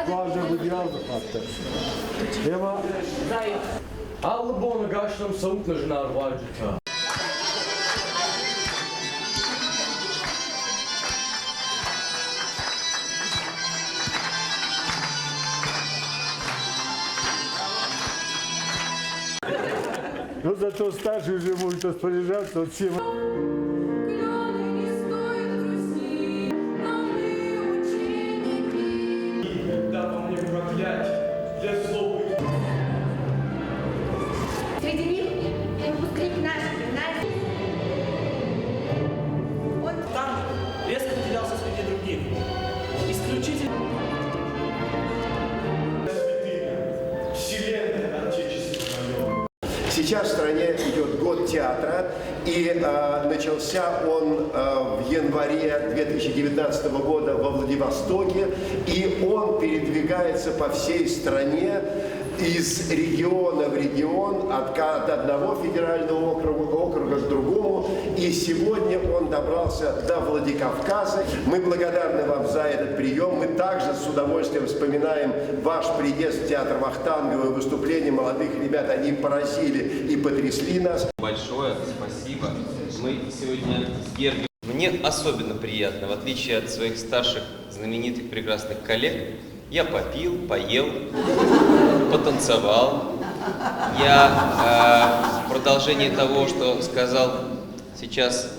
Bazen bu yazlık hatta. Ama Allı bonu kaçtım savuk nöjnar vacıta. ну зато старший уже может распоряжаться вот всем. Среди них выпускник нашей гимназии. Он Там резко выделялся среди других. Исключительно. Вселенная Отечество мое. Сейчас в стране идет год театра, и начался он в январе 2019 года во Владивостоке, и он передвигается по всей стране из региона в регион, от одного федерального округа к другому, и сегодня он добрался до Владикавказа. Мы благодарны вам за этот прием. Мы также с удовольствием вспоминаем ваш приезд в театр Вахтангова и выступление молодых ребят. Они поразили и потрясли нас. Большое спасибо. Мы сегодня с Георгием. Мне особенно приятно, в отличие от своих старших знаменитых прекрасных коллег, я попил, поел, потанцевал. Я в продолжении того, что сказал сейчас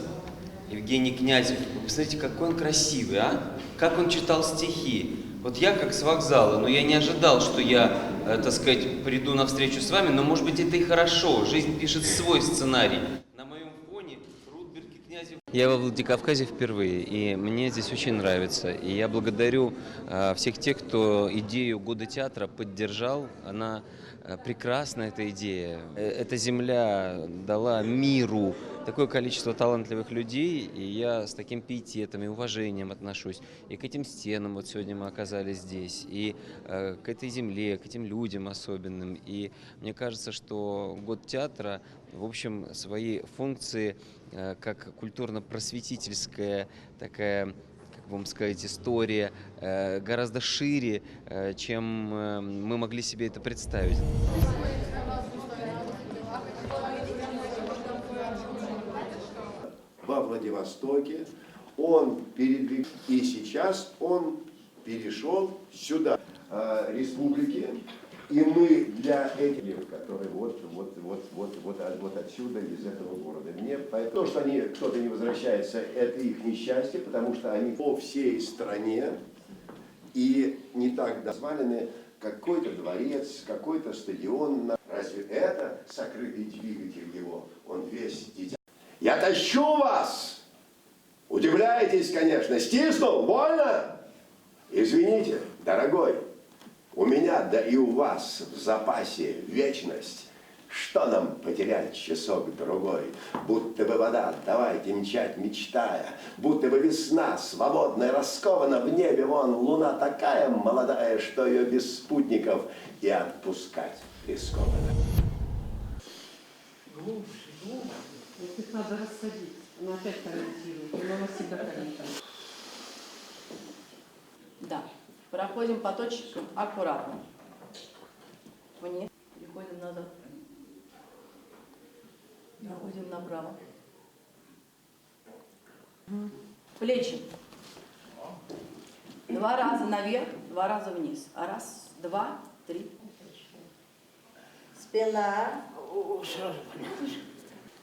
Евгений Князев, вы посмотрите, какой он красивый, а? Как он читал стихи. Вот я как с вокзала, но я не ожидал, что я, так сказать, приду на встречу с вами, но может быть это и хорошо. Жизнь пишет свой сценарий. На моем фоне Рудберг и Князев. Я во Владикавказе впервые, и мне здесь очень нравится. И я благодарю всех тех, кто идею Года театра поддержал. Она прекрасна, эта идея. Эта земля дала миру такое количество талантливых людей, и я с таким пиететом и уважением отношусь и к этим стенам. Вот сегодня мы оказались здесь, и к этой земле, к этим людям особенным. И мне кажется, что Год театра, в общем, свои функции как культурно-просветительская такая, как вам сказать, история гораздо шире, чем мы могли себе это представить. Во Владивостоке он передвиг, и сейчас он перешел сюда, республики, и мы для этих, которые вот отсюда, из этого города. Мне то, что они, кто-то не возвращается, это их несчастье, потому что они по всей стране, и не так дозволены какой-то дворец, какой-то стадион. Разве это сокрытый двигатель его? Он весь дитя. Я тащу вас! Удивляетесь, конечно. Стиснул? Больно? Извините, дорогой. У меня, да и у вас в запасе вечность. Что нам потерять часок-другой? Будто бы вода, давайте мчать, мечтая. Будто бы весна, свободная, раскована в небе. Вон луна такая молодая, что ее без спутников и отпускать рискованно. Глубже, глубже. Их надо рассадить. Она опять комментирует. И мама всегда комментирует. Да. Проходим по точкам аккуратно. Вниз. Переходим назад. Проходим направо. Плечи. 2 раза наверх, 2 раза вниз. А 1, 2, 3. спина.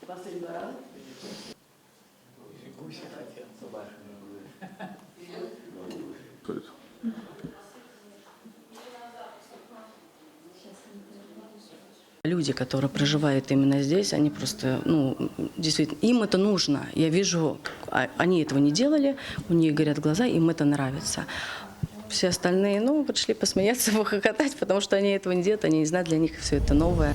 Последний раз. Люди, которые проживают именно здесь, они просто, действительно, им это нужно. Я вижу, они этого не делали, у них горят глаза, им это нравится. Все остальные, пришли посмеяться, похохотать, потому что они этого не делают, они не знают, для них все это новое.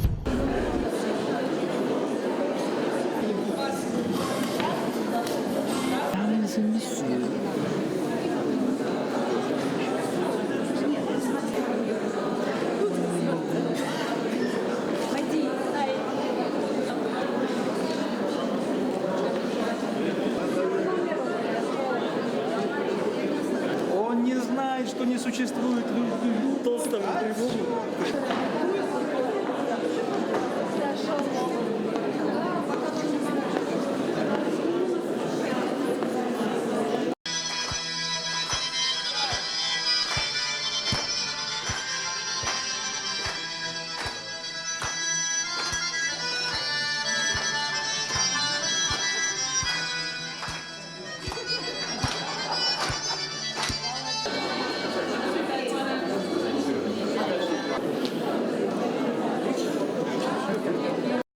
Он не знает, что что не существует толстого кривого.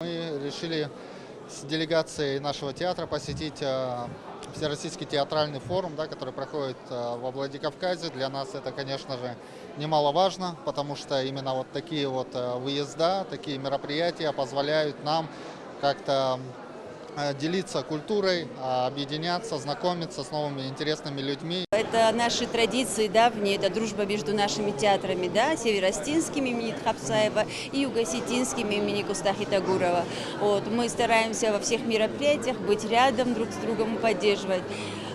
Мы решили с делегацией нашего театра посетить Всероссийский театральный форум, да, который проходит во Владикавказе. Для нас это, конечно же, немаловажно, потому что именно вот такие вот выезда, такие мероприятия позволяют нам как-то делиться культурой, объединяться, знакомиться с новыми интересными людьми. Это наши традиции давние, это дружба между нашими театрами, да, Северостинским имени Тхапсаева и Юго-Осетинским имени Кустахи Тагурова. Вот, мы стараемся во всех мероприятиях быть рядом друг с другом и поддерживать.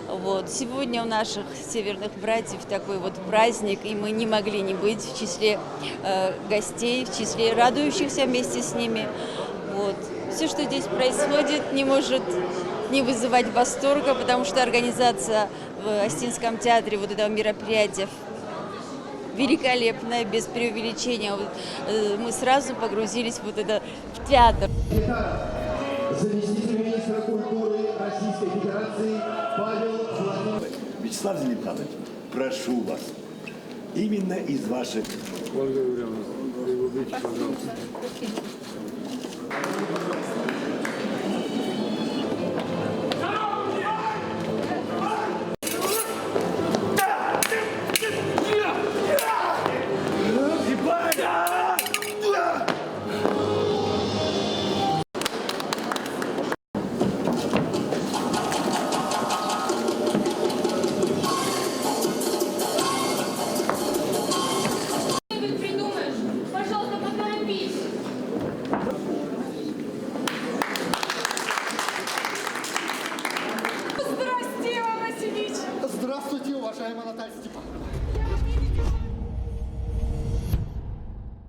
Вот. Сегодня у наших северных братьев такой вот праздник, и мы не могли не быть в числе гостей, в числе радующихся вместе с ними. Вот. Все, что здесь происходит, не может не вызывать восторга, потому что организация в Остинском театре вот этого мероприятия великолепная, без преувеличения. Мы сразу погрузились в в театр. Заместитель министра культуры Российской Федерации Павел Владимирович. Вячеслав Зелепанович, прошу вас, именно из ваших... Ольга Юрьевна, пожалуйста.